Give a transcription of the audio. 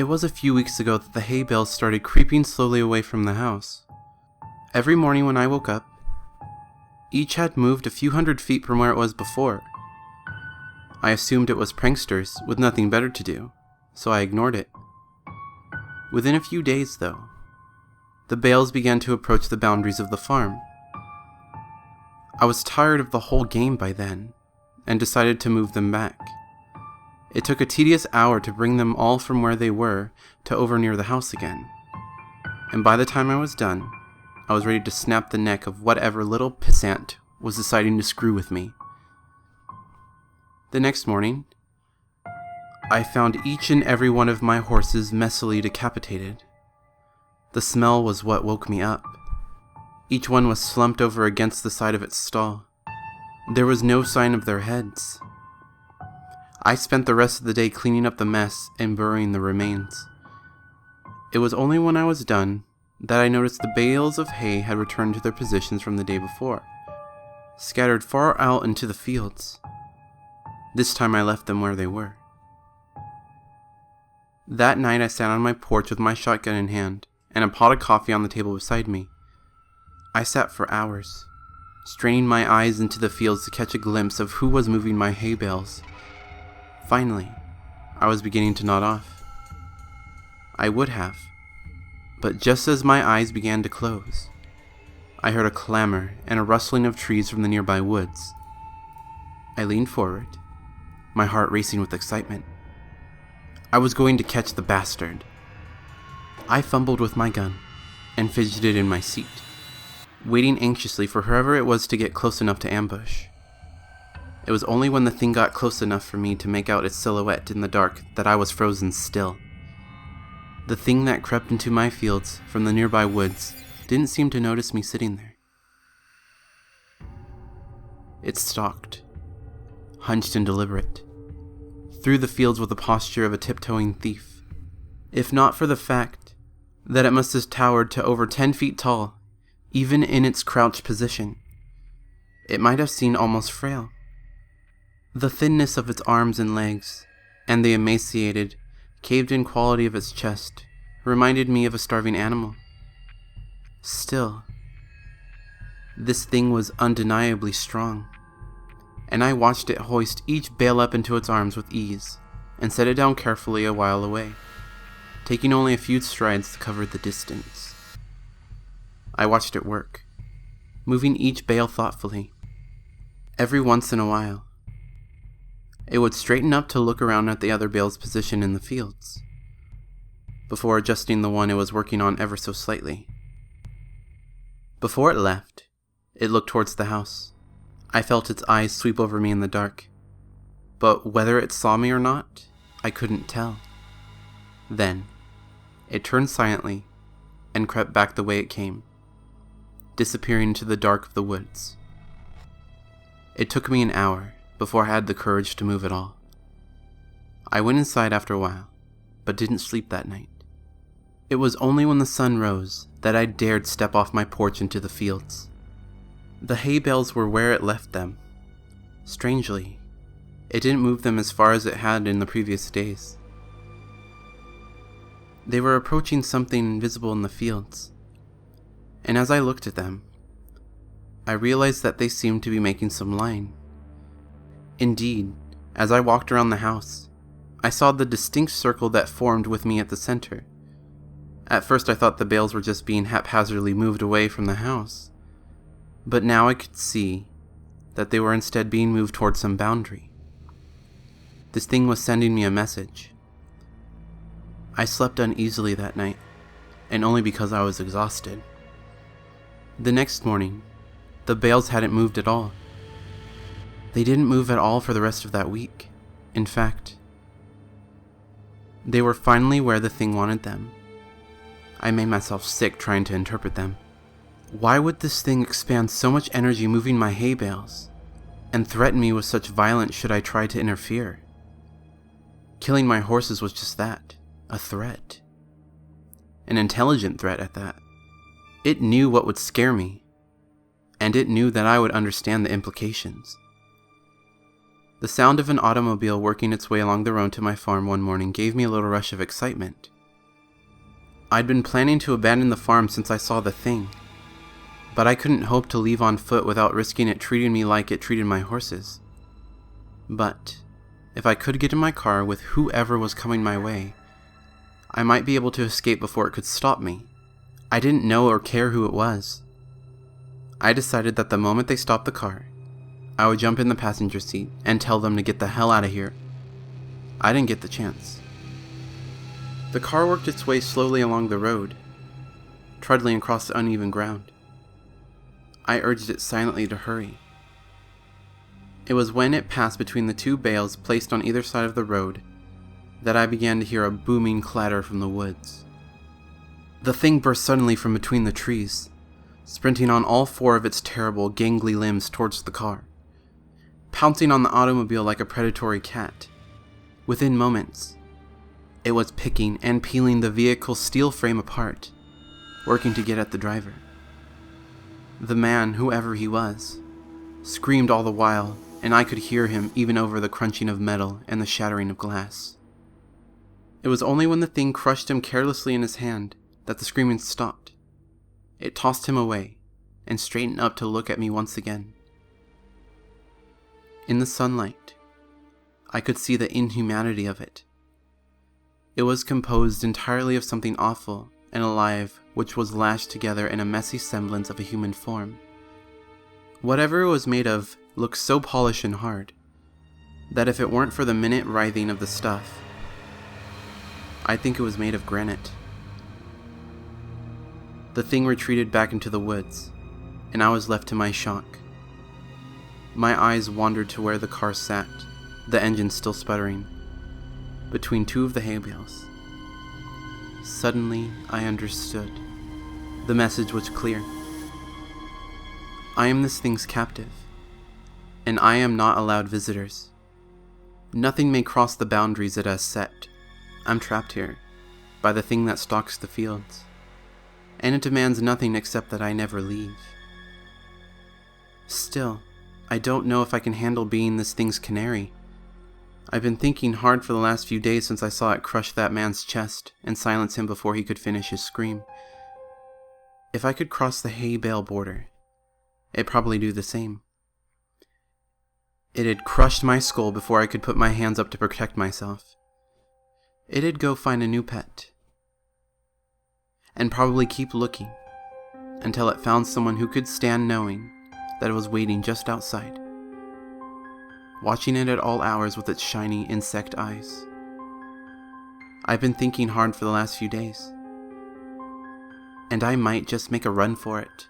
It was a few weeks ago that the hay bales started creeping slowly away from the house. Every morning when I woke up, each had moved a few hundred feet from where it was before. I assumed it was pranksters with nothing better to do, so I ignored it. Within a few days, though, the bales began to approach the boundaries of the farm. I was tired of the whole game by then, and decided to move them back. It took a tedious hour to bring them all from where they were to over near the house again, and by the time I was done, I was ready to snap the neck of whatever little pissant was deciding to screw with me. The next morning, I found each and every one of my horses messily decapitated. The smell was what woke me up. Each one was slumped over against the side of its stall. There was no sign of their heads. I spent the rest of the day cleaning up the mess and burying the remains. It was only when I was done that I noticed the bales of hay had returned to their positions from the day before, scattered far out into the fields. This time I left them where they were. That night I sat on my porch with my shotgun in hand and a pot of coffee on the table beside me. I sat for hours, straining my eyes into the fields to catch a glimpse of who was moving my hay bales. Finally, I was beginning to nod off. I would have, but just as my eyes began to close, I heard a clamor and a rustling of trees from the nearby woods. I leaned forward, my heart racing with excitement. I was going to catch the bastard. I fumbled with my gun and fidgeted in my seat, waiting anxiously for whoever it was to get close enough to ambush. It was only when the thing got close enough for me to make out its silhouette in the dark that I was frozen still. The thing that crept into my fields from the nearby woods didn't seem to notice me sitting there. It stalked, hunched and deliberate, through the fields with the posture of a tiptoeing thief, if not for the fact that it must have towered to over 10 feet tall, even in its crouched position. It might have seemed almost frail. The thinness of its arms and legs, and the emaciated, caved-in quality of its chest, reminded me of a starving animal. Still, this thing was undeniably strong, and I watched it hoist each bale up into its arms with ease, and set it down carefully a while away, taking only a few strides to cover the distance. I watched it work, moving each bale thoughtfully. Every once in a while, it would straighten up to look around at the other bale's position in the fields, before adjusting the one it was working on ever so slightly. Before it left, it looked towards the house. I felt its eyes sweep over me in the dark, but whether it saw me or not, I couldn't tell. Then, it turned silently and crept back the way it came, disappearing into the dark of the woods. It took me an hour before I had the courage to move at all. I went inside after a while, but didn't sleep that night. It was only when the sun rose that I dared step off my porch into the fields. The hay bales were where it left them. Strangely, it didn't move them as far as it had in the previous days. They were approaching something invisible in the fields, and as I looked at them, I realized that they seemed to be making some line. Indeed, as I walked around the house, I saw the distinct circle that formed with me at the center. At first I thought the bales were just being haphazardly moved away from the house, but now I could see that they were instead being moved towards some boundary. This thing was sending me a message. I slept uneasily that night, and only because I was exhausted. The next morning, the bales hadn't moved at all. They didn't move at all for the rest of that week. In fact, they were finally where the thing wanted them. I made myself sick trying to interpret them. Why would this thing expend so much energy moving my hay bales, and threaten me with such violence should I try to interfere? Killing my horses was just that, a threat. An intelligent threat at that. It knew what would scare me, and it knew that I would understand the implications. The sound of an automobile working its way along the road to my farm one morning gave me a little rush of excitement. I'd been planning to abandon the farm since I saw the thing, but I couldn't hope to leave on foot without risking it treating me like it treated my horses. But if I could get in my car with whoever was coming my way, I might be able to escape before it could stop me. I didn't know or care who it was. I decided that the moment they stopped the car, I would jump in the passenger seat and tell them to get the hell out of here. I didn't get the chance. The car worked its way slowly along the road, trudging across the uneven ground. I urged it silently to hurry. It was when it passed between the two bales placed on either side of the road that I began to hear a booming clatter from the woods. The thing burst suddenly from between the trees, sprinting on all four of its terrible, gangly limbs towards the car, pouncing on the automobile like a predatory cat. Within moments, it was picking and peeling the vehicle's steel frame apart, working to get at the driver. The man, whoever he was, screamed all the while, and I could hear him even over the crunching of metal and the shattering of glass. It was only when the thing crushed him carelessly in his hand that the screaming stopped. It tossed him away and straightened up to look at me once again. In the sunlight, I could see the inhumanity of it. It was composed entirely of something awful and alive which was lashed together in a messy semblance of a human form. Whatever it was made of looked so polished and hard that if it weren't for the minute writhing of the stuff, I'd think it was made of granite. The thing retreated back into the woods, and I was left to my shock. My eyes wandered to where the car sat, the engine still sputtering, between two of the hay bales. Suddenly, I understood. The message was clear. I am this thing's captive, and I am not allowed visitors. Nothing may cross the boundaries it has set. I'm trapped here, by the thing that stalks the fields, and it demands nothing except that I never leave. Still, I don't know if I can handle being this thing's canary. I've been thinking hard for the last few days since I saw it crush that man's chest and silence him before he could finish his scream. If I could cross the hay bale border, it'd probably do the same. It had crushed my skull before I could put my hands up to protect myself. It'd go find a new pet, and probably keep looking until it found someone who could stand knowing that it was waiting just outside, watching it at all hours with its shiny insect eyes. I've been thinking hard for the last few days, and I might just make a run for it.